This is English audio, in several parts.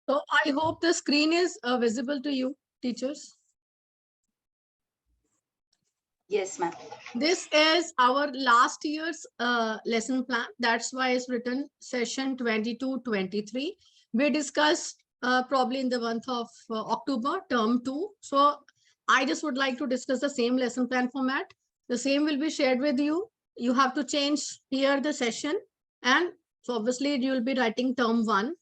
So I hope the screen is visible to you, teachers. Yes, ma'am. This is our last year's lesson plan. That's why it's written session 22-23. We discussed probably in the month of October, term 2. So I just would like to discuss the same lesson plan format. The same will be shared with you. You have to change here the session. And so obviously you will be writing term 1.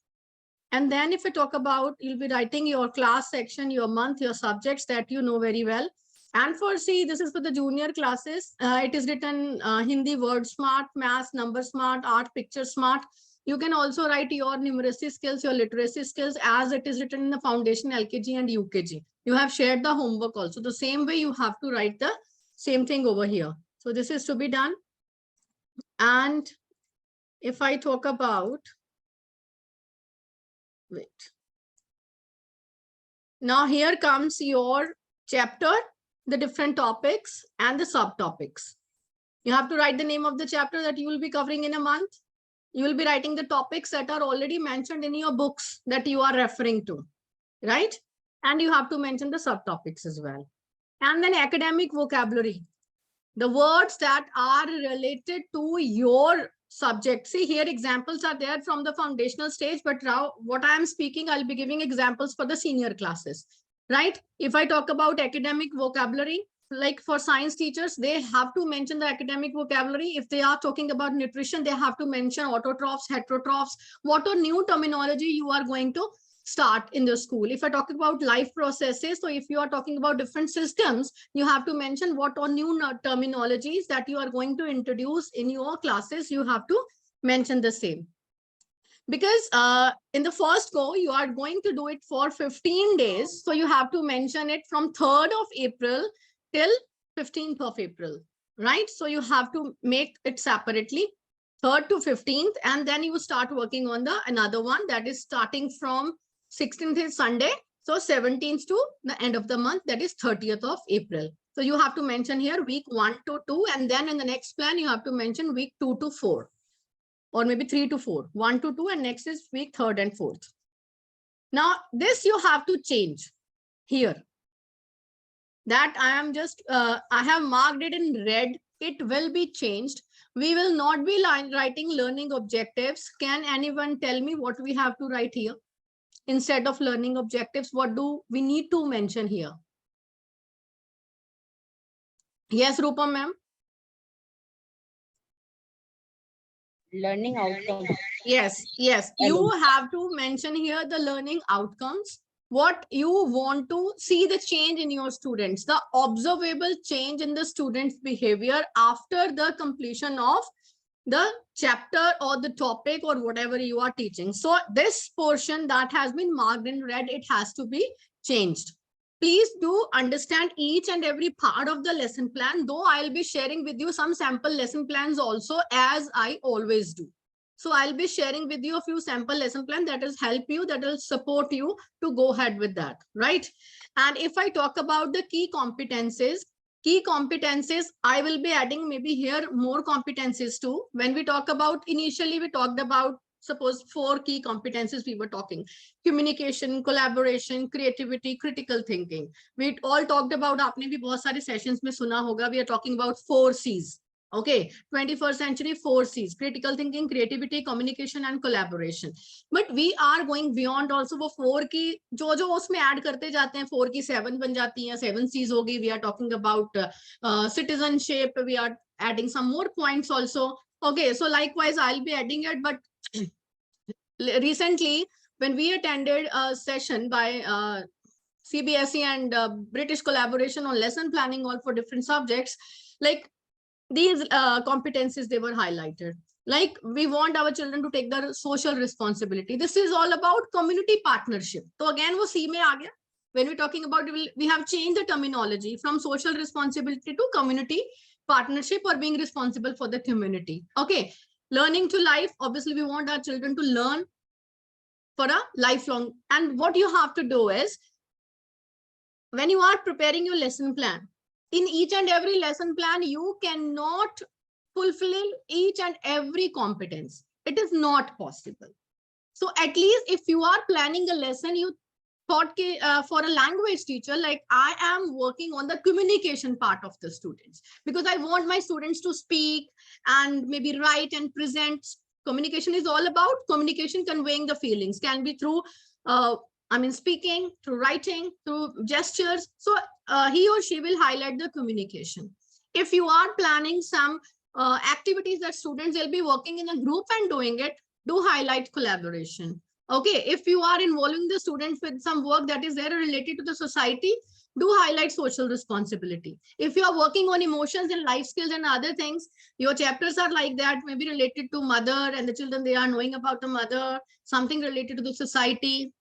And then if we talk about, you'll be writing your class section, your month, your subjects that you know very well. And for C, this is for the junior classes. It is written Hindi word smart, math, number smart, art, picture smart. You can also write your numeracy skills, your literacy skills as it is written in the foundation LKG and UKG. You have shared the homework also. The same way you have to write the same thing over here. So this is to be done. And if I talk about, wait. Now here comes your chapter, the different topics and the subtopics. You have to write the name of the chapter that you will be covering in a month. You will be writing the topics that are already mentioned in your books that you are referring to, right? And you have to mention the subtopics as well. And then academic vocabulary, the words that are related to your subject. See here, examples are there from the foundational stage, but now what I am speaking, I'll be giving examples for the senior classes, right? If I talk about academic vocabulary, like for science teachers, they have to mention the academic vocabulary. If they are talking about nutrition, they have to mention autotrophs, heterotrophs, what are new terminology you are going to start in the school. If I talk about life processes, so if you are talking about different systems, you have to mention what are new terminologies that you are going to introduce in your classes. You have to mention the same. Because in the first go, you are going to do it for 15 days. So you have to mention it from 3rd of April till 15th of April, right? So you have to make it separately, 3rd to 15th, and then you start working on the another one that is starting from 16th is Sunday. So 17th to the end of the month, that is 30th of April. So you have to mention here week 1 to 2, and then in the next plan, you have to mention week 2 to 4, or maybe 3 to 4, 1 to 2, and next is week 3rd and 4th. Now, this you have to change here. That I am just, I have marked it in red. It will be changed. We will not be writing learning objectives. Can anyone tell me what we have to write here? Instead of learning objectives, what do we need to mention here? Yes, Rupa ma'am. Learning outcomes. Yes, yes. You have to mention here the learning outcomes. What you want to see the change in your students, the observable change in the students' behavior after the completion of the chapter or the topic or whatever you are teaching. So this portion that has been marked in red, it has to be changed. Please do understand each and every part of the lesson plan, though I'll be sharing with you some sample lesson plans also, as I always do. So I'll be sharing with you a few sample lesson plans that will help you, that will support you to go ahead with that, right? And if I talk about the key competencies, I will be adding maybe here more competencies too. When we talk about, initially we talked about, suppose 4 key competencies we were talking: communication, collaboration, creativity, critical thinking. We all talked about, aapne bhi bahut sare sessions mein suna hoga, we are talking about 4 C's. Okay, 21st century 4 C's: critical thinking, creativity, communication and collaboration. But we are going beyond also. वो 4 की जो उसमें add करते जाते हैं, 4 की 7 बन जाती हैं, 7 C's होगी. We are talking about citizenship. We are adding some more points also. Okay, so likewise I'll be adding it. But recently when we attended a session by CBSE and British collaboration on lesson planning, all for different subjects, like these competencies, they were highlighted. Like, we want our children to take their social responsibility. This is all about community partnership. So again, wo C mein aa gaya. When we're talking about, we have changed the terminology from social responsibility to community partnership, or being responsible for the community. Okay, learning to life. Obviously, we want our children to learn for a lifelong. And what you have to do is, when you are preparing your lesson plan, in each and every lesson plan, you cannot fulfill each and every competence. It is not possible. So at least if you are planning a lesson, you thought for a language teacher, like I am working on the communication part of the students, because I want my students to speak and maybe write and present. Communication is all about communication, conveying the feelings, can be through speaking, through writing, through gestures. So he or she will highlight the communication. If you are planning some activities that students will be working in a group and doing it, do highlight collaboration. Okay, if you are involving the students with some work that is there related to the society, do highlight social responsibility. If you are working on emotions and life skills and other things, your chapters are like that, maybe related to mother and the children, they are knowing about the mother, something related to the society,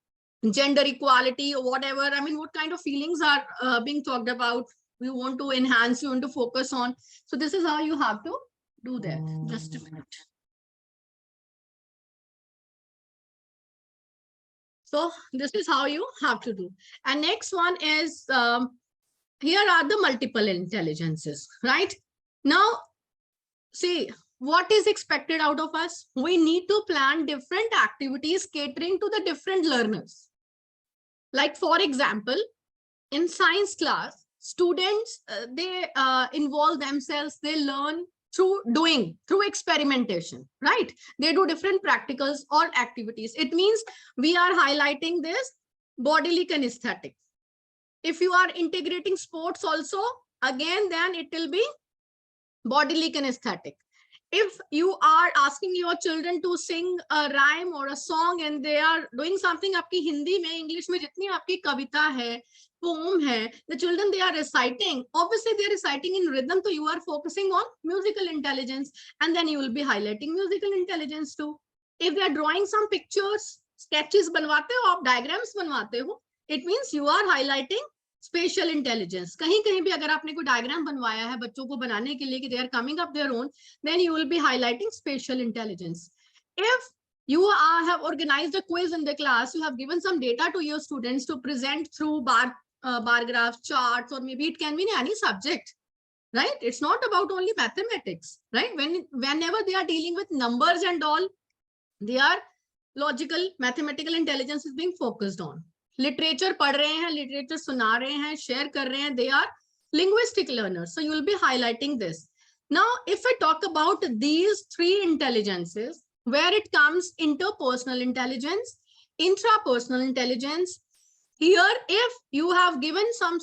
gender equality or whatever. I mean, what kind of feelings are being talked about, you want to enhance, you want to focus on. So this is how you have to do that. Just a minute. So this is how you have to do. And next one is, here are the multiple intelligences, right? Now, see, what is expected out of us? We need to plan different activities catering to the different learners. Like, for example, in science class, students, they involve themselves, they learn through doing, through experimentation, right? They do different practicals or activities. It means we are highlighting this bodily kinesthetic. If you are integrating sports also, again, then it will be bodily kinesthetic. If you are asking your children to sing a rhyme or a song and they are doing something, आपकी हिंदी में, English में जितनी आपकी कविता है, poem hai, the children, they are reciting, obviously they are reciting in rhythm, so you are focusing on musical intelligence, and then you will be highlighting musical intelligence too. If they are drawing some pictures, sketches बनवाते हो आप, diagrams बनवाते हो, it means you are highlighting spatial intelligence. कहीं कहीं भी अगर आपने कोई diagram बनवाया है बच्चों को बनाने के लिए कि they are coming up their own, then you will be highlighting spatial intelligence. If you have organized a quiz in the class, you have given some data to your students to present through bar graphs, charts, or maybe it can be in any subject, right? It's not about only mathematics, right? Whenever they are dealing with numbers and all, their logical, mathematical intelligence is being focused on. Literature पढ़ रहे हैं, literature सुना रहे हैं, share कर रहे हैं, they are linguistic learners. So you will be highlighting this. Now, if I talk about these three intelligences, where it comes interpersonal intelligence, intrapersonal intelligence, here, if you have given some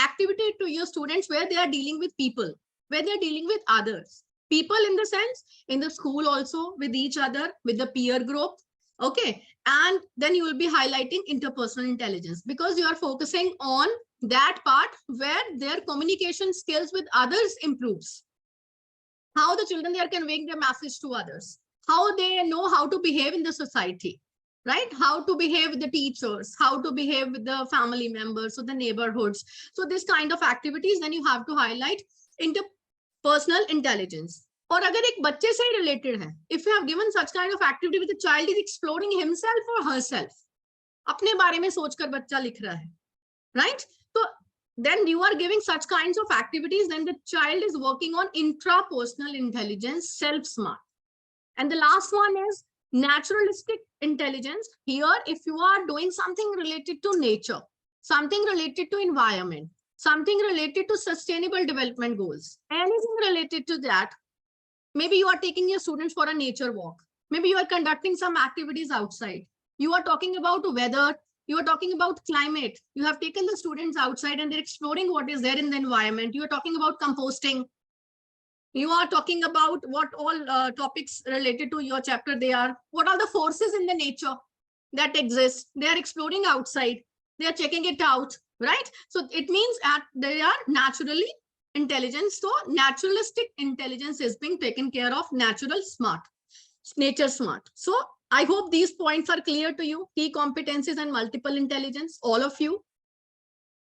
activity to your students where they are dealing with people, where they are dealing with others, people in the sense, in the school also, with each other, with the peer group, okay, and then you will be highlighting interpersonal intelligence, because you are focusing on that part where their communication skills with others improves. How the children, they are conveying their message to others, how they know how to behave in the society, right? How to behave with the teachers, how to behave with the family members or the neighborhoods. So this kind of activities, then you have to highlight interpersonal intelligence. Or अगर एक बच्चे से related है, if you have given such kind of activity with the child is exploring himself or herself, अपने बारे में सोचकर बच्चा लिख रहा है, right? So then you are giving such kinds of activities, then the child is working on intrapersonal intelligence, self-smart. And the last one is naturalistic intelligence. Here, if you are doing something related to nature, something related to environment, something related to sustainable development goals, anything related to that, maybe you are taking your students for a nature walk, maybe you are conducting some activities outside, you are talking about weather, you are talking about climate, you have taken the students outside and they're exploring what is there in the environment, you are talking about composting, you are talking about what all topics related to your chapter they are, what are the forces in the nature that exist, they are exploring outside, they are checking it out, right? So it means they are naturally intelligent. So naturalistic intelligence is being taken care of, natural smart, nature smart. So I hope these points are clear to you, key competencies and multiple intelligence, all of you.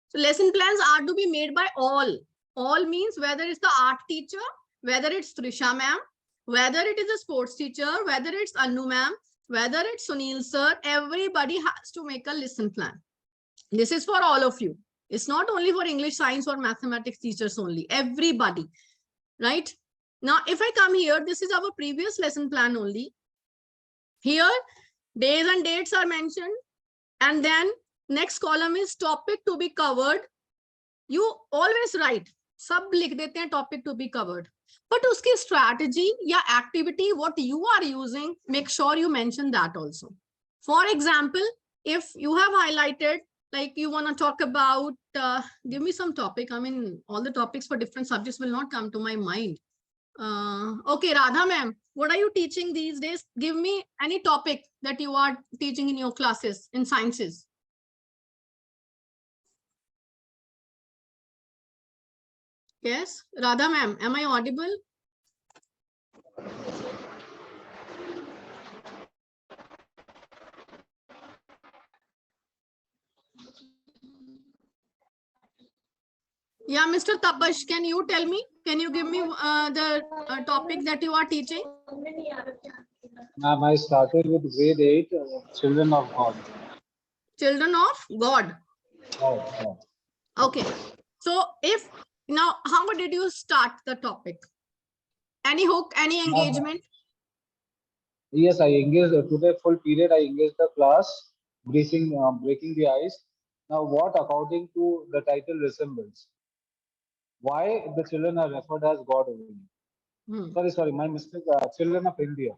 So lesson plans are to be made by all means whether it's the art teacher, whether it's Trisha ma'am, whether it is a sports teacher, whether it's Anu ma'am, whether it's Sunil sir, everybody has to make a lesson plan. This is for all of you. It's not only for English, science or mathematics teachers only, everybody, right? Now, if I come here, this is our previous lesson plan only. Here, Days and dates are mentioned. And then next column is topic to be covered. You always write, सब लिख देते हैं topic to be covered. But उसकी strategy या activity, what you are using, make sure you mention that also. For example, if you have highlighted, like you want to talk about, give me some topic. I mean, all the topics for different subjects will not come to my mind. Okay, Radha ma'am, what are you teaching these days? Give me any topic that you are teaching in your classes in sciences. Yes, Radha ma'am, am I audible? Yeah, Mr. Tapash, can you tell me? Can you give me the topic that you are teaching? Ma'am, I started with grade 8, Children of God. Children of God. Oh. Okay. So if now, how did you start the topic? Any hook, any engagement? Yes, I engaged today full period. I engaged the class, breaking the ice. Now, what according to the title resembles? Why the children are referred as God only? Sorry, my mistake. Children of India.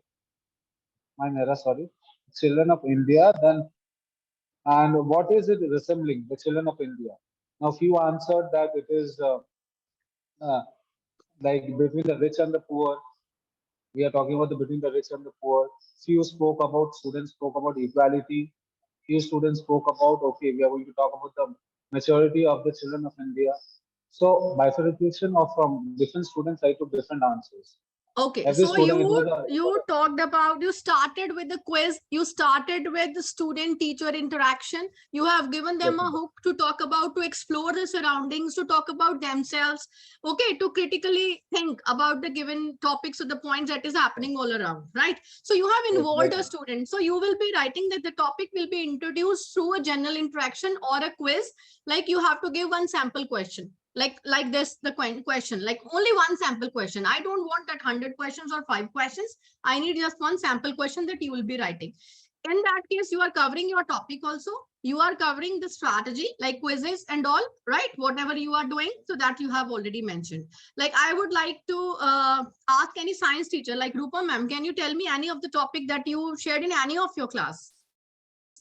My error. Sorry, children of India. Then, and what is it resembling? The children of India. Now, few answered that it is like between the rich and the poor. We are talking about between the rich and the poor. Students spoke about equality. Few students spoke about, okay, we are going to talk about the maturity of the children of India. So bifurcation of from different students, I took different answers. Okay, Every so student, you talked about, you started with the quiz, you started with the student-teacher interaction, you have given them a hook to talk about, to explore the surroundings, to talk about themselves, okay, to critically think about the given topics or the points that is happening all around, right? So you have involved a student, so you will be writing that the topic will be introduced through a general interaction or a quiz, like you have to give one sample question. Like this, the question, like only one sample question. I don't want that 100 questions or 5 questions. I need just one sample question that you will be writing. In that case, you are covering your topic also. You are covering the strategy, like quizzes and all, right? Whatever you are doing, so that you have already mentioned. Like I would like to ask any science teacher, like Rupa ma'am, can you tell me any of the topic that you shared in any of your class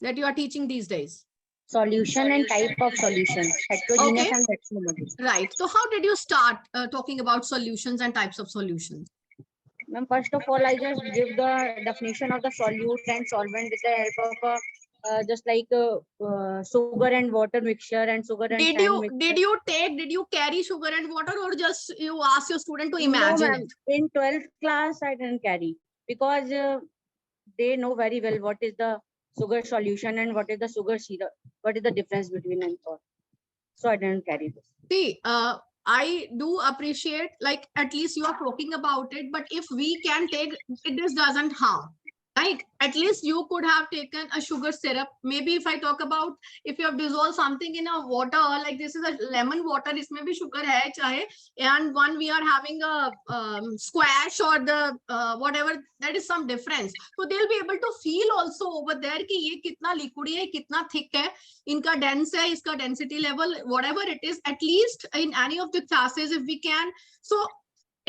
that you are teaching these days? Solution and type of solution, heterogeneous and heterogeneous. Right. So how did you start talking about solutions and types of solutions? Ma'am, first of all, I just give the definition of the solute and solvent with the help of just like sugar and water mixture and sugar and sand mixture. Did you carry sugar and water, or just you ask your student to imagine it? In 12th class, I didn't carry, because they know very well what is the sugar solution and what is the sugar syrup, what is the difference between and all. So I didn't carry this. See, I do appreciate, like, at least you are talking about it, but if we can take it, this doesn't harm, right? At least you could have taken a sugar syrup. Maybe if I talk about, if you have dissolved something in a water, like this is a lemon water, this may be sugar hai chahe, and one we are having a squash or the whatever, that is some difference. So they'll be able to feel also over there ki ye kitna liquidy hai, kitna thick hai, inka dense hai, iska density level, whatever it is. At least in any of the classes, if we can. So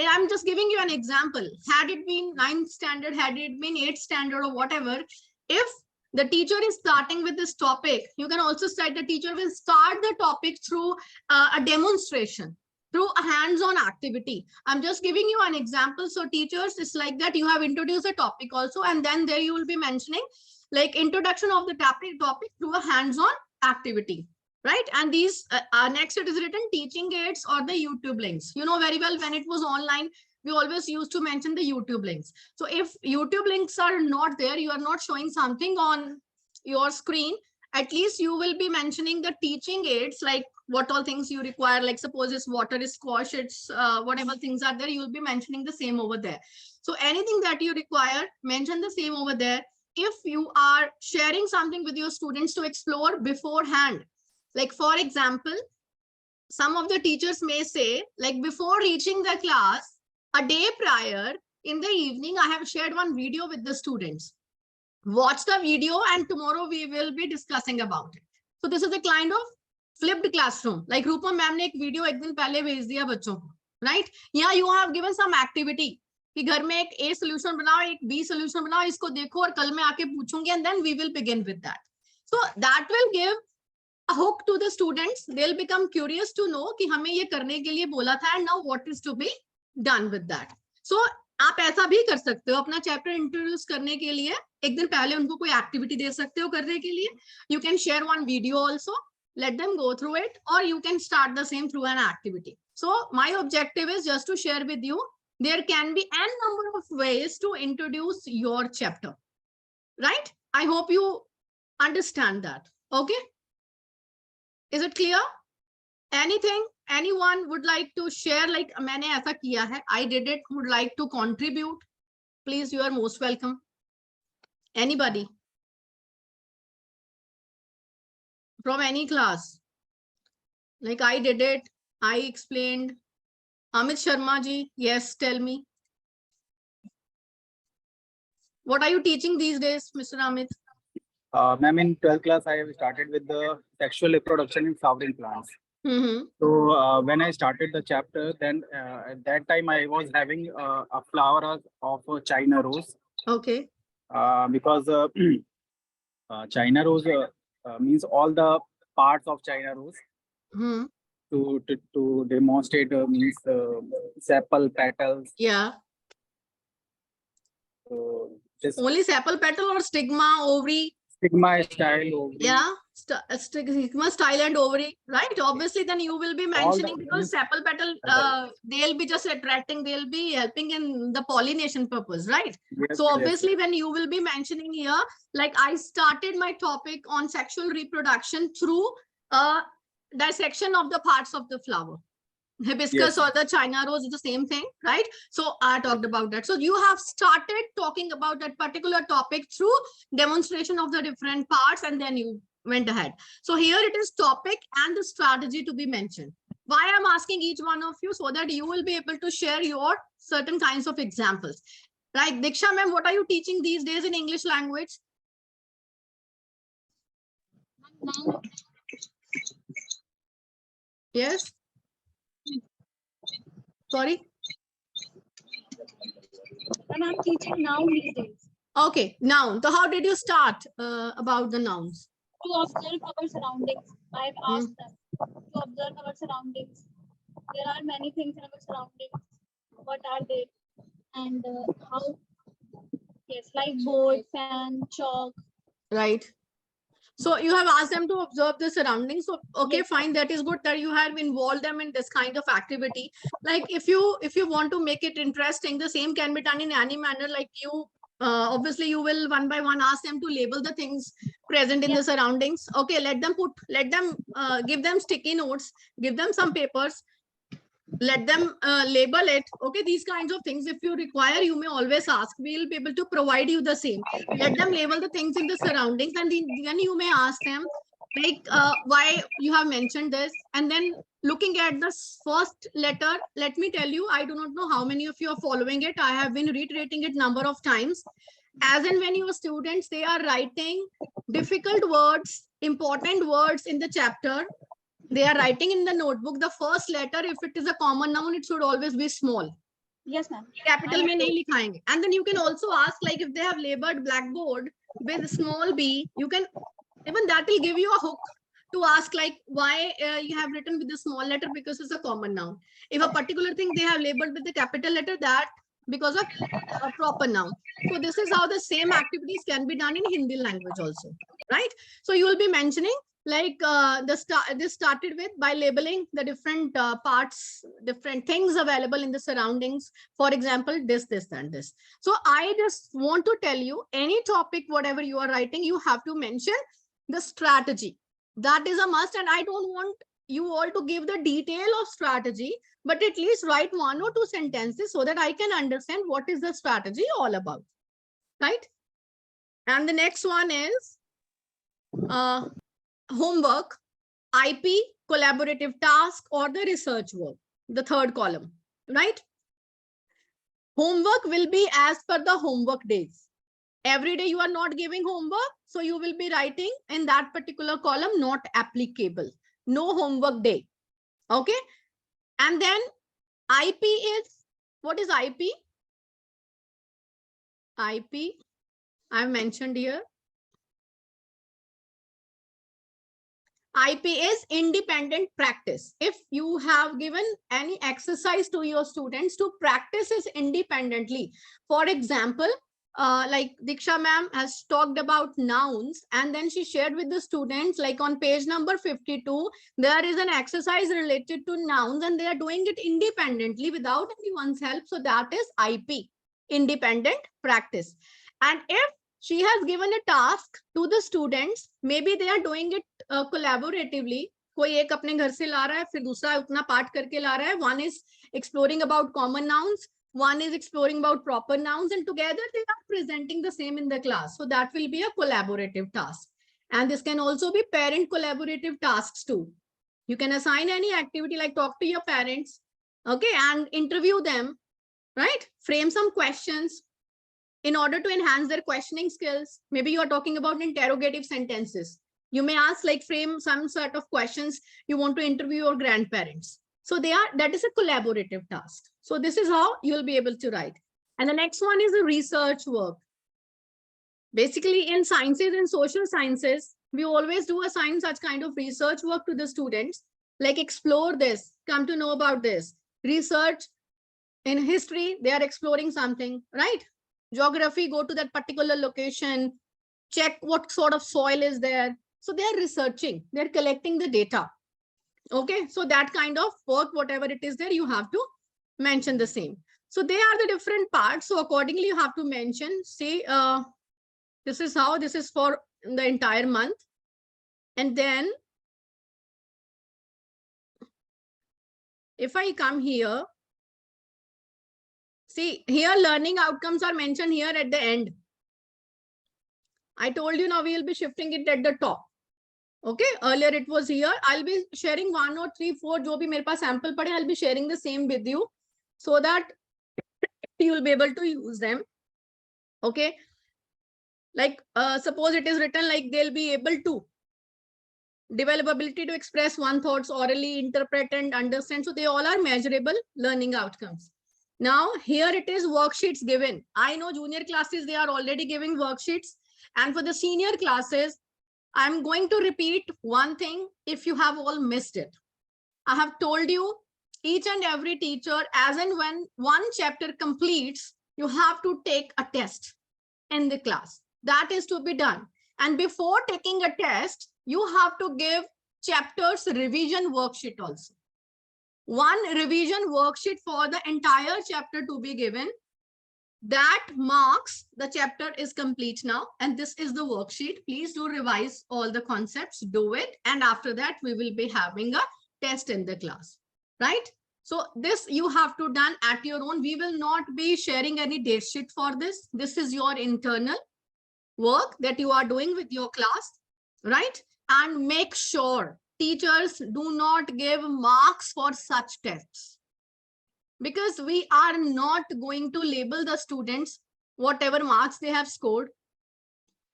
I'm just giving you an example. Had it been 9th standard, had it been 8th standard or whatever, if the teacher is starting with this topic, you can also say the teacher will start the topic through a demonstration, through a hands-on activity. I'm just giving you an example. So teachers, it's like that you have introduced a topic also, and then there you will be mentioning like introduction of the topic through a hands-on activity. Right, and these next it is written teaching aids or the YouTube links. You know very well, when it was online, we always used to mention the YouTube links. So if YouTube links are not there, you are not showing something on your screen, at least you will be mentioning the teaching aids, like what all things you require, like suppose it's water, is squash, it's whatever things are there, you will be mentioning the same over there. So anything that you require, mention the same over there. If you are sharing something with your students to explore beforehand, like for example, some of the teachers may say, like before reaching the class, a day prior in the evening, I have shared one video with the students. Watch the video and tomorrow we will be discussing about it. So this is a kind of flipped classroom. Like Rupa ma'am ने एक video एक दिन पहले भेज दिया बच्चों को, right? Yeah, you have given some activity कि घर में एक A solution बनाओ, एक B solution बनाओ, इसको देखो और कल मैं आके पूछूंगी, and then we will begin with that. So that will give a hook to the students. They'll become curious to know कि हमें ये करने के लिए बोला था, and now what is to be done with that. So आप ऐसा भी कर सकते हो, अपना चैप्टर इंट्रोड्यूस करने के लिए एक दिन पहले उनको कोई एक्टिविटी दे सकते हो करने के लिए. You can share one video also, let them go through it, or you can start the same through an activity. So my objective is just to share with you, there can be n number of ways to introduce your chapter, right? I hope you understand that. Okay, is it clear? Anything anyone would like to share, like मैंने ऐसा किया है, I did it, would like to contribute, please, you are most welcome. Anybody from any class? Like I did it, I explained. Amit Sharma ji, yes, tell me. What are you teaching these days, Mr. Amit? Ma'am, in 12th class, I have started with the sexual reproduction in flowering plants. Mm-hmm. So when I started the chapter, then at that time I was having a flower of China rose. Okay. Because China rose means all the parts of China rose. Hmm. To demonstrate means sepal petals. Yeah. So this Only sepal petal or stigma, ovary? stigma style. Ovary. Yeah, stigma, style and ovary, right? Obviously, then you will be mentioning because sepal petal, they'll be just attracting, they'll be helping in the pollination purpose, right? Yes, So obviously, yes. when you will be mentioning here, like I started my topic on sexual reproduction through dissection of the parts of the flower. Hibiscus Yes. or the China rose is the same thing, right? So I talked about that. So you have started talking about that particular topic through demonstration of the different parts, and then you went ahead. So here it is topic and the strategy to be mentioned. Why I'm asking each one of you, so that you will be able to share your certain kinds of examples. Right, Diksha ma'am, what are you teaching these days in English language? Yes. Sorry. And I'm teaching now these days. Okay, noun. So how did you start about the nouns? To observe our surroundings. I've asked them to observe our surroundings. There are many things in our surroundings. What are they? And how? Yes, like board, fan, chalk. Right. So you have asked them to observe the surroundings. So okay, Yes. fine. That is good that you have involved them in this kind of activity. Like if you want to make it interesting, the same can be done in any manner. Like you obviously you will one by one ask them to label the things present in the surroundings. Okay, let them give them sticky notes, give them some papers, let them label it. Okay, these kinds of things, if you require, you may always ask. We'll be able to provide you the same. Let them label the things in the surroundings, and then you may ask them like why you have mentioned this. And then looking at the first letter, let me tell you, I do not know how many of you are following it. I have been reiterating it number of times. As and when your students, they are writing difficult words, important words in the chapter, they are writing in the notebook, the first letter, if it is a common noun, it should always be small. Yes, ma'am. Capital mein nahi likhayenge. And then you can also ask, like if they have labeled blackboard with small b, you can, even that will give you a hook to ask like why you have written with the small letter, because it's a common noun. If a particular thing they have labeled with the capital letter, that because of a proper noun. So this is how the same activities can be done in Hindi language also, right? So you will be mentioning like this started with by labeling the different parts, different things available in the surroundings. For example, this, and this. So I just want to tell you, any topic, whatever you are writing, you have to mention the strategy. That is a must. And I don't want you all to give the detail of strategy, but at least write 1 or 2 sentences so that I can understand what is the strategy all about, right? And the next one is homework, IP, collaborative task, or the research work, the third column, right? Homework will be as per the homework days. Every day you are not giving homework, so you will be writing in that particular column, not applicable, no homework day. Okay. And then IP is, what is IP? IP, I've mentioned here. IP is independent practice. If you have given any exercise to your students to practice is independently. For example, like Diksha ma'am has talked about nouns, and then she shared with the students, like on page number 52, there is an exercise related to nouns and they are doing it independently without anyone's help. So that is IP, independent practice. And if she has given a task to the students, maybe they are doing it collaboratively. कोई एक अपने घर से ला रहा है, फिर दूसरा उतना पाठ करके ला रहा है. One is exploring about common nouns, one is exploring about proper nouns, and together they are presenting the same in the class. So that will be a collaborative task. And this can also be parent collaborative tasks too. You can assign any activity like talk to your parents, okay, and interview them, right? Frame some questions in order to enhance their questioning skills. Maybe you are talking about interrogative sentences. You may ask, like, frame some sort of questions you want to interview your grandparents. So that is a collaborative task. So this is how you'll be able to write. And the next one is the research work. Basically, in sciences and social sciences, we always do assign such kind of research work to the students, like explore this, come to know about this. Research in history, they are exploring something, right? Geography, go to that particular location, check what sort of soil is there. So they are researching, they're collecting the data. Okay, so that kind of work, whatever it is there, you have to mention the same. So they are the different parts. So accordingly, you have to mention, say, this is how, this is for the entire month. And then if I come here, see here, learning outcomes are mentioned here at the end. I told you now we will be shifting it at the top. Okay, earlier it was here. I'll be sharing 1 or 3, 4, jo bhi mere paas sample pade, I'll be sharing the same with you so that you will be able to use them. Okay, like suppose it is written like they'll be able to develop ability to express one thoughts orally, interpret and understand. So they all are measurable learning outcomes. Now here it is worksheets given. I know junior classes, they are already giving worksheets. And for the senior classes, I'm going to repeat one thing if you have all missed it. I have told you, each and every teacher, as and when one chapter completes, you have to take a test in the class. That is to be done. And before taking a test, you have to give chapters revision worksheet also. One revision worksheet for the entire chapter to be given. That marks the chapter is complete now, and this is the worksheet. Please do revise all the concepts, do it, and after that we will be having a test in the class, right? So this you have to done at your own. We will not be sharing any date sheet for this. This is your internal work that you are doing with your class, right? And make sure teachers do not give marks for such tests, because we are not going to label the students whatever marks they have scored.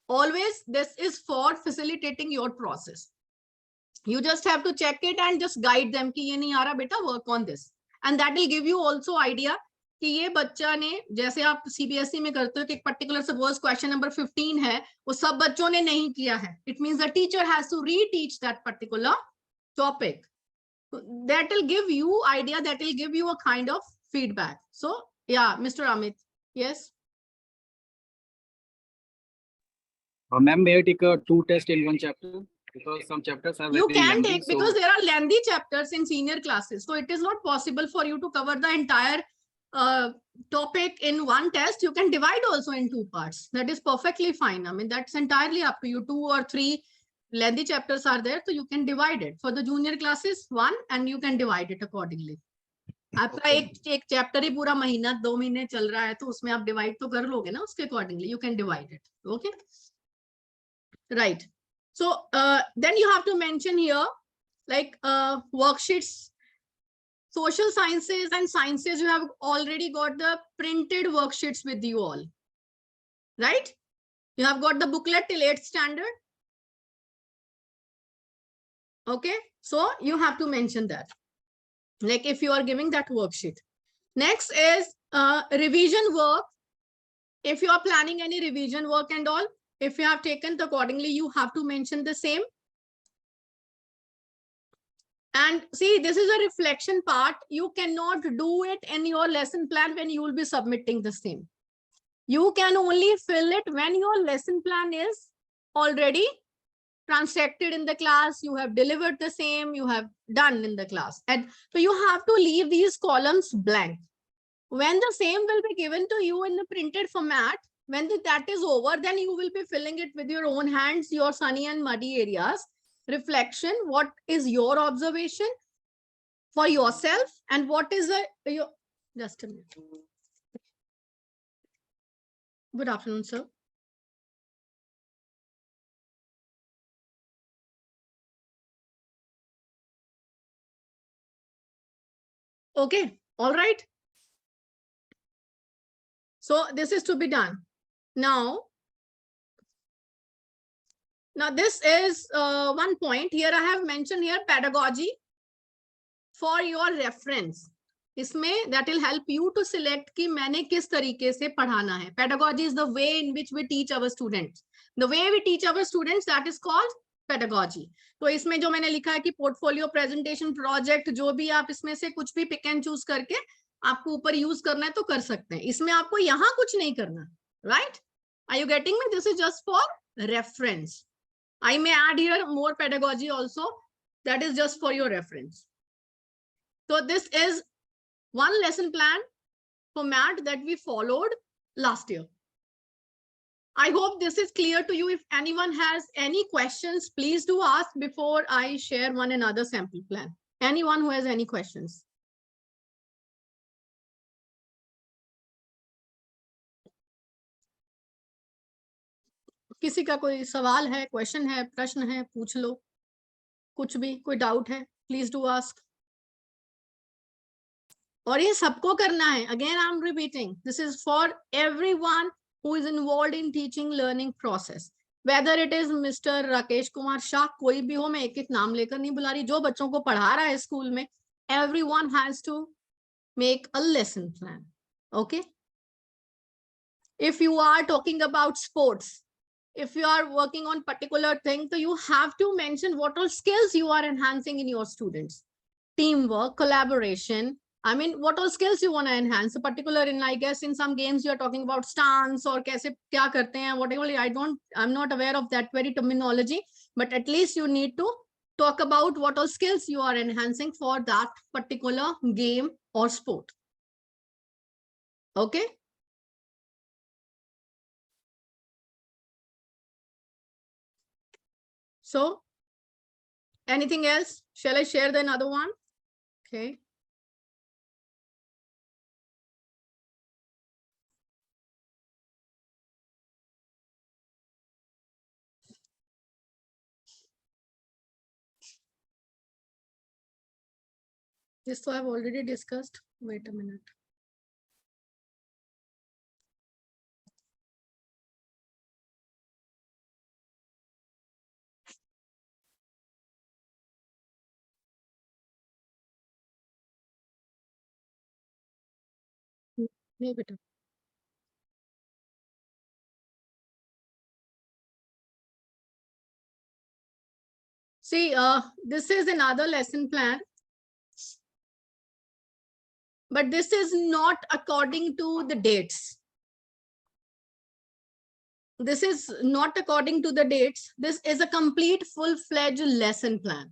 Always, this is for facilitating your process. You just have to check it and just guide them कि ये नहीं आ रहा बेटा, work on this, and that will give you also idea कि ये बच्चा ने, जैसे आप CBSE में करते हो कि एक particular suppose question number 15 है, वो सब बच्चों ने नहीं किया है. It means the teacher has to reteach that particular topic. That will give you idea, that will give you a kind of feedback. So yeah, Mr. Amit, yes. Ma'am, may I take 2 tests in one chapter? Because some chapters are You very can lengthy, take, because there are lengthy chapters in senior classes. So it is not possible for you to cover the entire topic in one test. You can divide also in 2 parts. That is perfectly fine. I mean, that's entirely up to you. 2 or 3 lengthy chapters are there, so you can divide it. For the junior classes, 1, and you can divide it accordingly. आपका एक chapter ही पूरा महीना 2 महीने चल रहा है, तो उसमें आप डिवाइड तो कर लोगे ना, उसके accordingly you can divide it. Okay, right. So then you have to mention here like worksheets. Social sciences and sciences, you have already got the printed worksheets with you all, right? You have got the booklet till 8th standard. Okay, so you have to mention that, like if you are giving that worksheet. Next is revision work. If you are planning any revision work and all, if you have taken accordingly, you have to mention the same. And see, this is a reflection part. You cannot do it in your lesson plan when you will be submitting the same. You can only fill it when your lesson plan is already transacted in the class, you have delivered the same, you have done in the class. And so you have to leave these columns blank. When the same will be given to you in the printed format, when that is over, then you will be filling it with your own hands, your sunny and muddy areas. Reflection, what is your observation for yourself, and what is your, just a minute. Good afternoon, sir. Okay, all right. So this is to be done. Now this is one point here. I have mentioned here pedagogy for your reference. इसमें that will help you to select कि मैंने किस तरीके से पढ़ाना है. Pedagogy is the way in which we teach our students. The way we teach our students, that is called pedagogy. तो इसमें जो मैंने लिखा है कि portfolio, presentation, project, जो भी आप इसमें से कुछ भी pick and choose करके आपको ऊपर यूज करना है तो कर सकते हैं. इसमें आपको यहाँ कुछ नहीं करना, right? Are you getting me? This is just for reference. I may add here more pedagogy also. That is just for your reference. So this is one lesson plan format that we followed last year. I hope this is clear to you. If anyone has any questions, please do ask before I share one another sample plan. Anyone who has any questions? किसी का कोई सवाल है, question है, प्रश्न है, पूछ लो. कुछ भी कोई डाउट है, प्लीज डू आस्क. और ये सबको करना है. Again I am repeating, this is for everyone who is involved in teaching learning process. Whether it is Mr. Rakesh Kumar Shah, कोई भी हो, मैं एक एक नाम लेकर नहीं बुला रही, जो बच्चों को पढ़ा रहा है स्कूल में, everyone has to make a lesson plan. Okay. If you are talking about sports, if you are working on particular thing, so you have to mention what all skills you are enhancing in your students. Teamwork, collaboration. I mean, what all skills you want to enhance? So particular in, I guess, in some games you are talking about stance or kaise kya karte hain, whatever. I'm not aware of that very terminology, but at least you need to talk about what all skills you are enhancing for that particular game or sport. Okay. So anything else? Shall I share the another one? Okay. This so I've already discussed. Wait a minute. बेटा. See, this is another lesson plan. But this is not according to the dates. This is not according to the dates. This is a complete full-fledged lesson plan.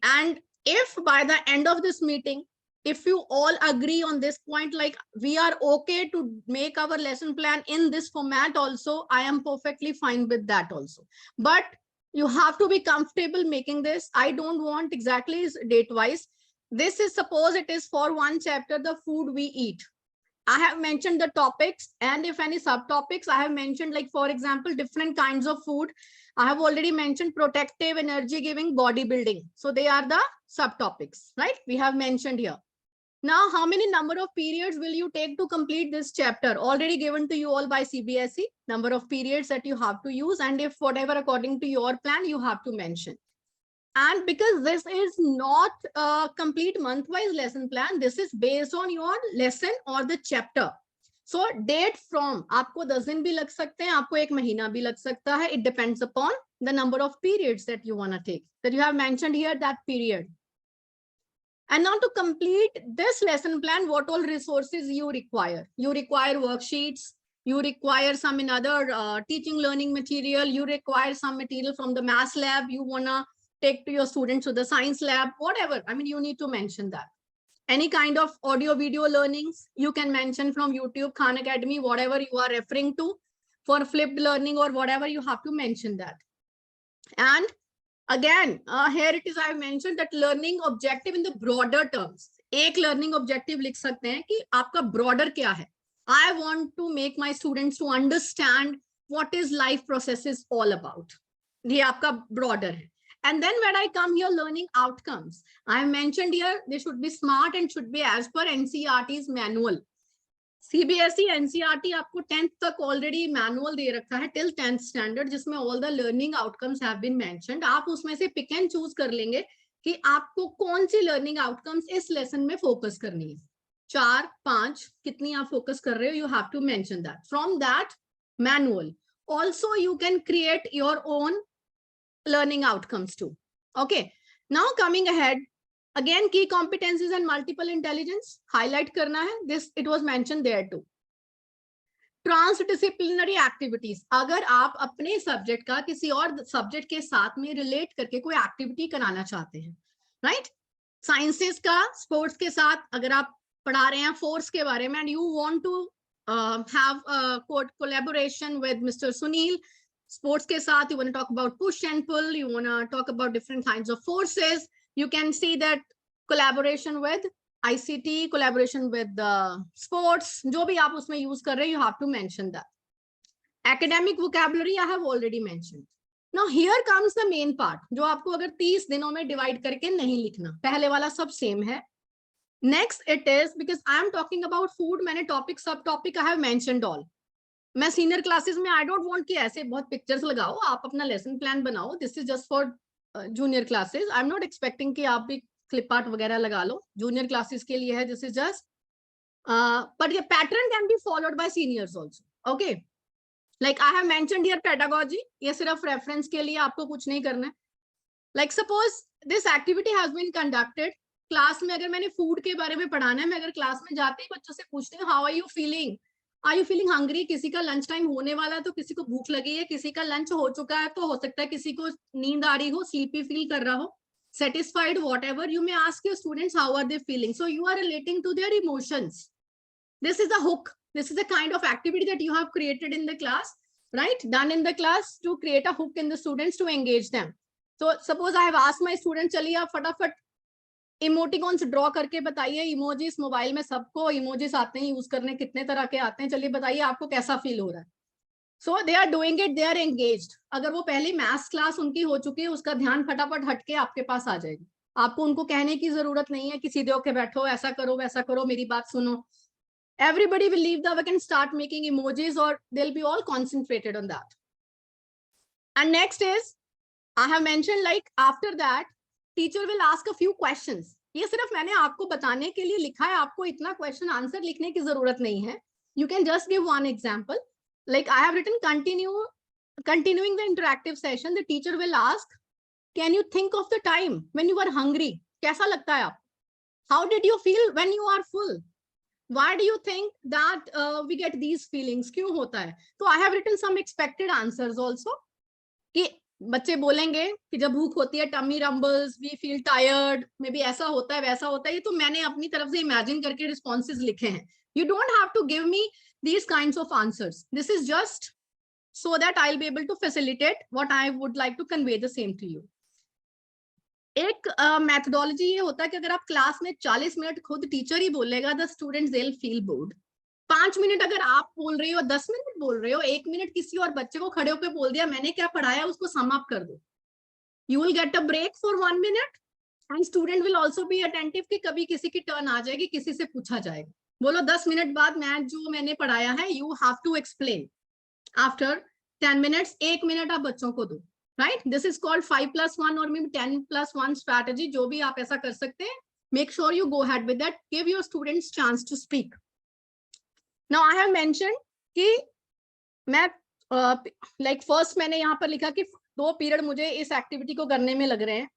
And if by the end of this meeting, if you all agree on this point, like we are okay to make our lesson plan in this format also, I am perfectly fine with that also. But you have to be comfortable making this. I don't want exactly date-wise. This is, suppose it is for one chapter, the food we eat. I have mentioned the topics, and if any subtopics, I have mentioned, like, for example, different kinds of food. I have already mentioned protective, energy giving, bodybuilding. So they are the subtopics, right? We have mentioned here. Now, how many number of periods will you take to complete this chapter? Already given to you all by CBSE, number of periods that you have to use, and if whatever according to your plan, you have to mention. And because this is not a complete month-wise lesson plan, this is based on your lesson or the chapter. So date from, आपको 10 दिन भी लग सकते हैं, आपको 1 महीना भी लग सकता है. It depends upon the number of periods that you want to take. That you have mentioned here, that period. And now to complete this lesson plan, what all resources you require? You require worksheets, you require some another teaching learning material, you require some material from the math lab, you wanna take to your students to the science lab, whatever. I mean, you need to mention that. Any kind of audio video learnings, you can mention from YouTube, Khan Academy, whatever you are referring to for flipped learning or whatever, you have to mention that. And again, here it is, I have mentioned that learning objective in the broader terms. एक learning objective लिख सकते हैं कि आपका broader क्या है. I want to make my students to understand what is life processes all about. ये आपका broader है. And then when I come here, learning outcomes, I have mentioned here, they should be smart and should be as per NCERT's manual. CBSE NCERT आपको 10th तक already manual दे रखा है till 10th standard, जिसमें all the learning outcomes have been mentioned. आप उसमें से pick and choose कर लेंगे कि आपको कौन सी learning outcomes इस lesson में focus करनी है. 4, 5 कितनी आप focus कर रहे हो, you have to mention that. From that manual, also you can create your own learning outcomes too. Okay, now coming ahead, again key competencies and multiple intelligence highlight करना है. This it was mentioned there too. Transdisciplinary activities, अगर आप अपने subject का किसी और subject के साथ में रिलेट करके कोई एक्टिविटी कराना चाहते हैं, राइट? साइंसेस का स्पोर्ट्स के साथ अगर आप पढ़ा रहे हैं फोर्स के बारे में, and you want to have collaboration with mister Sunil, sports के साथ you want to talk about push and pull, you want to talk about different kinds of forces, you can see that collaboration with ICT, collaboration with the sports, जो भी आप उसमें use कर रहे हैं, you have to mention that. Academic vocabulary I have already mentioned. Now here comes the main part, जो आपको अगर 30 दिनों में divide करके नहीं लिखना, पहले वाला सब same है. Next it is, because I am talking about food, मैंने topic sub topic I have mentioned all. मैं सीनियर क्लासेस में आई डोंट वांट कि ऐसे बहुत पिक्चर्स लगाओ, आप अपना लेसन प्लान बनाओ. This is just for junior classes. I am not expecting कि आप भी क्लिप आर्ट वगैरह लगा लो, जूनियर क्लासेस के लिए है. दिस इज जस्ट बट ये pattern can be followed by seniors also. Okay, like I have mentioned here pedagogy, ये सिर्फ रेफरेंस के लिए, आपको कुछ नहीं करना है. Like suppose this activity has been conducted class में, अगर मैंने फूड के बारे में पढ़ाना है, मैं अगर क्लास में जाते ही बच्चों से पूछती हूँ how are you feeling, are you feeling hungry, किसी का लंच टाइम होने वाला है तो किसी को भूख लगी है, किसी का लंच हो चुका है तो हो सकता है किसी को नींद आ रही हो, स्लीपी फील कर रहा हो, satisfied, whatever, you may ask your students how are they feeling. So you are relating to their emotions. This is the hook. This is the kind of activity that you have created in the class, right? Done in the class to create a hook in the students to engage them. So suppose I have asked my students, चलिए आप फटाफट emoticons draw करके बताइए. Emojis mobile में सबको emojis आते हैं use करने, कितने तरह के आते हैं, चलिए बताइए आपको कैसा फील हो रहा है. So they are doing it, they are engaged. अगर वो पहली मैथ्स क्लास उनकी हो चुकी है, उसका ध्यान फटाफट हटके आपके पास आ जाएगा. आपको उनको कहने की जरूरत नहीं है कि सीधे होके बैठो, ऐसा करो वैसा करो, मेरी बात सुनो. Everybody will leave the work and start making emojis, or they'll be all concentrated on that. And next is, I have mentioned like after that, teacher will ask a few questions. ये सिर्फ मैंने आपको बताने के लिए लिखा है, आपको इतना क्वेश्चन आंसर लिखने की जरूरत नहीं है. You can just give one example. Like I have written continuing the interactive session, the teacher will ask, can you think of the time when you were hungry? कैसा लगता है आप? How did you feel when you are full? Why do you think that we get these feelings? क्यों होता है? तो I have written some expected answers also. कि बच्चे बोलेंगे कि जब भूख होती है tummy rumbles, we feel tired, maybe ऐसा होता है वैसा होता है. ये तो मैंने अपनी तरफ से इमेजिन करके रिस्पॉन्सेज लिखे हैं. You don't have to give me these kinds of answers. This is just so that I'll be able to facilitate what I would like to convey the same to you. एक methodology ये होता है कि अगर आप class में 40 minute खुद teacher ही बोलेगा, the students they'll feel bored. 5 minute अगर आप बोल रही हो, 10 मिनट बोल रहे हो, 1 मिनट किसी और बच्चे को खड़े होकर बोल दिया मैंने क्या पढ़ाया उसको सम अप कर दो. You will get a break for 1 minute and student will also be attentive कि कभी किसी की टर्न आ जाएगी, किसी से पूछा जाएगा, बोलो 10 मिनट बाद मैं जो मैंने पढ़ाया है you have to explain after 10 minutes, 1 minute आप बच्चों को दो, राइट? दिस इज कॉल्ड 5+1 और मे बी 10+1 स्ट्रैटेजी, जो भी आप ऐसा कर सकते हैं. Make sure you go ahead with that, give your students chance to speak. Now I have mentioned कि मैं लाइक फर्स्ट मैंने यहाँ पर लिखा कि 2 पीरियड मुझे इस एक्टिविटी को करने में लग रहे हैं.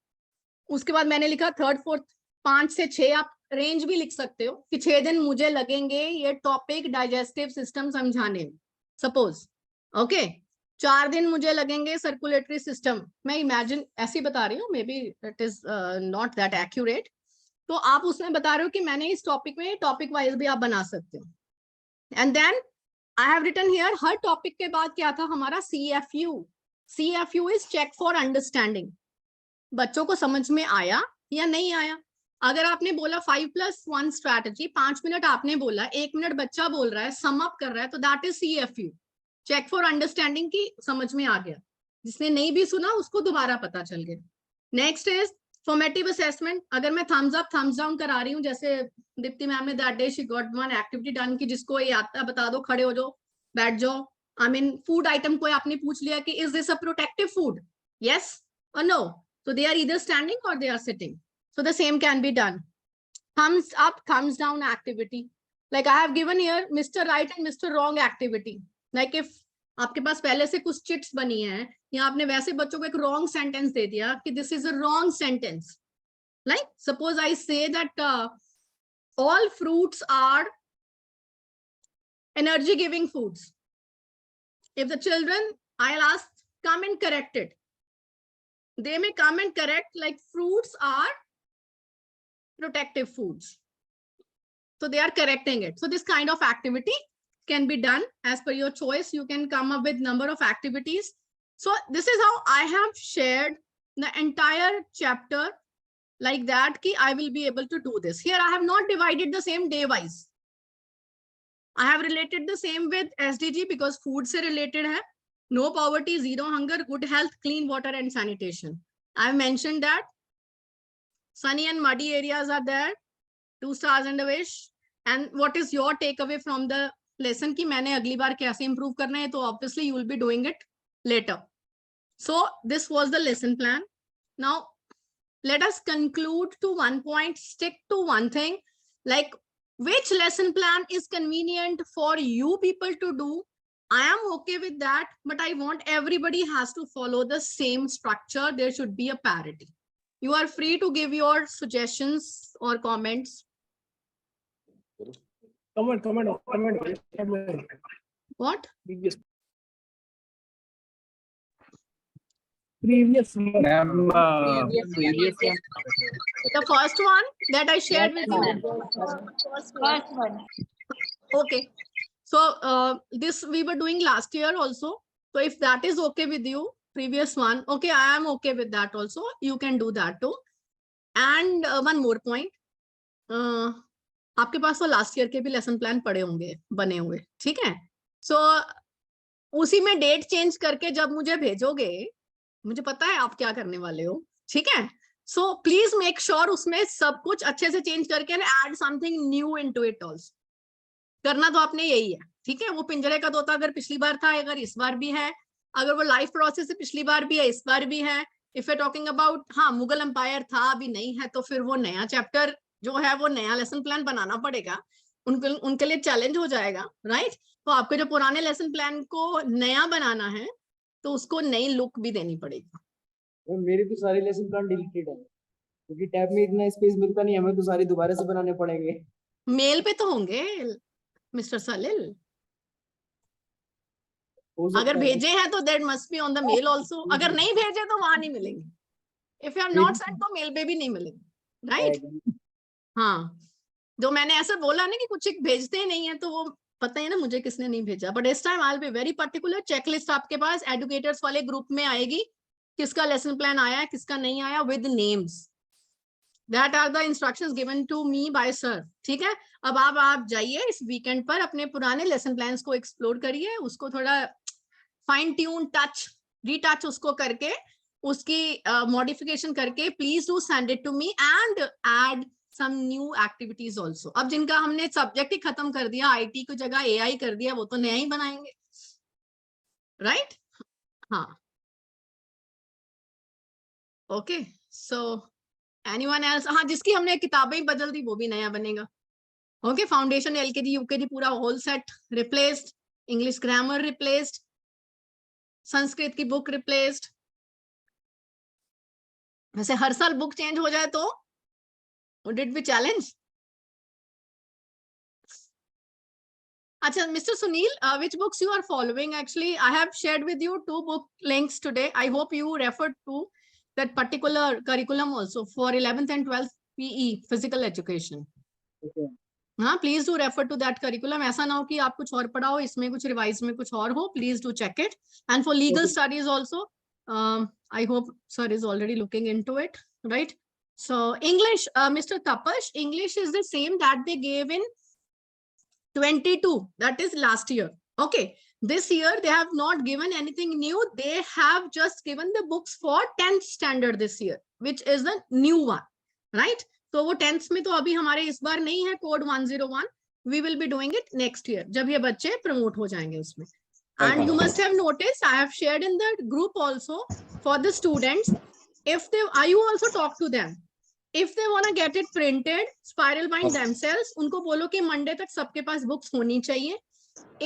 उसके बाद मैंने लिखा 3rd 4th 5 से 6, आप रेंज भी लिख सकते हो कि 6 दिन मुझे लगेंगे ये टॉपिक डाइजेस्टिव सिस्टम समझाने में, सपोज. ओके, 4 दिन मुझे लगेंगे सर्कुलेटरी सिस्टम, मैं इमेजिन ऐसे बता रही हूँ, may be it is not that accurate. तो आप उसमें बता रहे हो कि मैंने इस टॉपिक में, टॉपिक वाइज भी आप बना सकते हो. And then I have written here, हर टॉपिक के बाद क्या था हमारा CFU. CFU is check for understanding. बच्चों को समझ में आया या नहीं आया. अगर आपने बोला 5+1 स्ट्रैटेजी, 5 मिनट आपने बोला, 1 मिनट बच्चा बोल रहा है, सम अप कर रहा है, तो that is CFU, check for understanding की समझ में आ गया. जिसने नहीं भी सुना उसको दोबारा पता चल गया. Next is formative assessment. अगर मैं थम्स अप थम्स डाउन करा रही हूँ, जैसे दीप्ति मैम ने that day she got one activity done कि जिसको ये आता है बता दो, खड़े हो जाओ, बैठ जाओ. आई मीन फूड आइटम को आपने पूछ लिया कि is this a protective food, yes और no, so they are either standing or they are sitting, so the same can be done. Thumbs up thumbs down activity, like I have given here Mr. Right and Mr. Wrong activity. Like if आपके पास पहले से कुछ chits बनी है या आपने वैसे बच्चों को एक रॉन्ग सेंटेंस दे दिया कि this is a wrong sentence, like suppose I say that all fruits are energy giving foods. If the children, I'll ask, come and correct it, they may come and correct like fruits are protective foods, so they are correcting it. So this kind of activity can be done as per your choice. You can come up with number of activities. So this is how I have shared the entire chapter like that ki I will be able to do this. Here I have not divided the same day wise. I have related the same with SDG because food se related hai. No poverty, zero hunger, good health, clean water and sanitation. I've mentioned that sunny and muddy areas are there, 2 stars and a wish. And what is your takeaway from the lesson ki maine agli baar kaise improve karna hai? So obviously you will be doing it later. So this was the lesson plan. Now let us conclude to one point, stick to one thing, like which lesson plan is convenient for you people to do. I am okay with that, but I want everybody has to follow the same structure. There should be a parity. You are free to give your suggestions or comments. Comment. What? Previous. Ma'am, The first one that I shared with you. First one. Okay. So this we were doing last year also. So if that is okay with you, previous one, okay, I am okay with that also. You can do that too. And one more point. आपके पास तो last year के भी lesson plan पड़े होंगे, बने हुए, ठीक है? सो उसी में डेट चेंज करके जब मुझे भेजोगे, मुझे पता है आप क्या करने वाले हो, ठीक है? सो प्लीज मेक श्योर उसमें सब कुछ अच्छे से चेंज करके add something new into it also. करना तो आपने यही है, ठीक है? वो पिंजरे का तोता अगर पिछली बार था, अगर इस बार भी है, अगर वो लाइफ प्रोसेस से पिछली बार भी है, इस बार भी है. इफ यू टॉकिंग अबाउट, हाँ मुगल एम्पायर था, अभी नहीं है, तो फिर वो नया चैप्टर जो है वो नया लेसन प्लान बनाना पड़ेगा. उनके लिए चैलेंज हो जाएगा, राइट? तो आपके जो पुराने लेसन प्लान को नया बनाना है तो उसको नई लुक भी देनी पड़ेगी. मेरी तो सारी लेसन प्लान डिलीटेड है क्योंकि टैब में इतना स्पेस मिलता नहीं, हमें तो सारी दोबारा से बनाने पड़ेंगे. मेल पे तो होंगे मिस्टर सलिल, अगर भेजे हैं तो that must be on the mail also. अगर नहीं भेजे तो वहां नहीं मिलेंगे. If you have not send तो मेल पे भी नहीं मिलेंगे, राइट? हाँ, जो मैंने ऐसा बोला ना कि कुछ एक भेजते ही नहीं है, तो वो पता है ना मुझे किसने नहीं भेजा. बट इस time I will be very particular. Checklist आपके पास एडुकेटर्स वाले ग्रुप में आएगी, किसका लेसन प्लान आया है, किसका नहीं आया, with names. That are the instructions given to me by sir, ठीक है? अब आप जाइए इस वीकेंड पर, अपने पुराने लेसन प्लान्स को एक्सप्लोर करिए, उसको थोड़ा फाइन ट्यून, टच, रीटच उसको करके उसकी मॉडिफिकेशन करके please do send it to me and add some new activities also. अब जिनका हमने सब्जेक्ट ही खत्म कर दिया, आईटी की जगह एआई कर दिया, वो तो नया ही बनाएंगे, राइट? हाँ, ओके. So anyone else? हाँ, जिसकी हमने किताबें ही बदल दी वो भी नया बनेगा. ओके, फाउंडेशन एलकेजी यूकेजी पूरा whole set replaced, English grammar replaced, Sanskrit की बुक रिप्लेस्ड. वैसे हर साल बुक चेंज हो जाए तो would it be challenge? Acha, Mr. Sunil, which books you are following? Actually, I have shared with you 2 book links today. I hope you referred to that particular curriculum also for 11th and 12th PE, physical education. Okay. हाँ, please do refer to that curriculum. ऐसा ना हो कि आप कुछ और पढ़ाओ, इसमें कुछ रिवाइज में कुछ और हो. Please do check it. And for legal studies also, I hope sir is already looking into it, right? So English, Mr. Tapash, English is the same that they gave in 22, that is last year. Okay, this year they have not given anything new. They have just given the books for 10th standard this year, which is the new one, right? तो वो 10th में तो अभी हमारे इस बार नहीं है code 101. We will be doing it next year जब ये बच्चे प्रमोट हो जाएंगे उसमें. And you must have noticed, I have shared in the group also for the students. If they, you also talk to them. If they want to get it printed, spiral bind themselves, उनको बोलो कि Monday तक सबके पास books होनी चाहिए.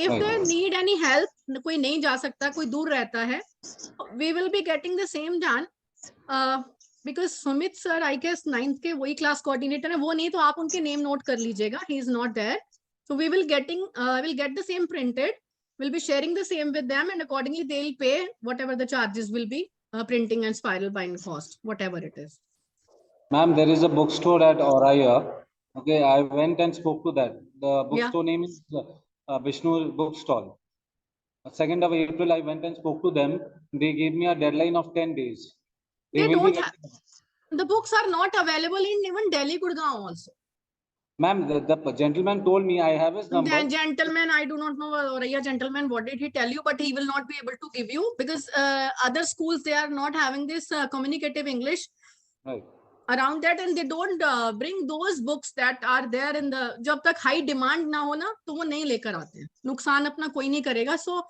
If they need any help, कोई नहीं जा सकता, कोई दूर रहता है, we will be getting the same done. Because Sumit sir, I guess 9th के वही class coordinator है, वो नहीं तो आप उनके name note कर लीजिएगा. He is not there. So we will get the same printed. We'll be sharing the same with them, and accordingly they'll pay whatever the charges will be, printing and spiral bind cost, whatever it is. Ma'am, there is a bookstore at Oraya. Okay, I went and spoke to that. The bookstore name is Vishnu Bookstall. 2nd of April, I went and spoke to them. They gave me a deadline of 10 days. They don't have, the books are not available in even Delhi, Gurgaon also. Ma'am, the gentleman told me, I have his number. The gentleman, I do not know, Oraya gentleman, what did he tell you? But he will not be able to give you, because other schools, they are not having this communicative English. Right. Around that, and they don't bring those books that are there in the, जब तक high demand ना हो ना, तो वो नहीं लेकर आते हैं. नुकसान अपना कोई नहीं करेगा. So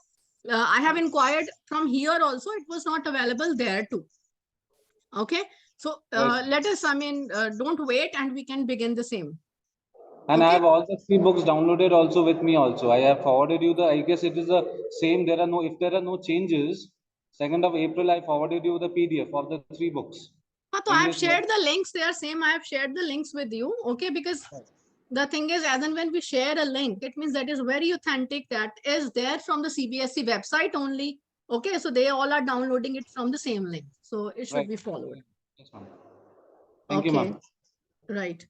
I have inquired from here also, it was not available there too. Okay, so let us, I mean, don't wait, and we can begin the same. And Okay. I have all the 3 books downloaded also with me also. I have forwarded you the, I guess it is the same. There are no, if there are no changes, 2nd of April, I forwarded you the PDF of the 3 books. So I have shared the links. They are same. I have shared the links with you. Okay, because the thing is, as and when we share a link, it means that is very authentic. That is there from the CBSE website only. Okay, so they all are downloading it from the same link. So it should be followed. Yes, ma'am. Thank you, ma'am. Right.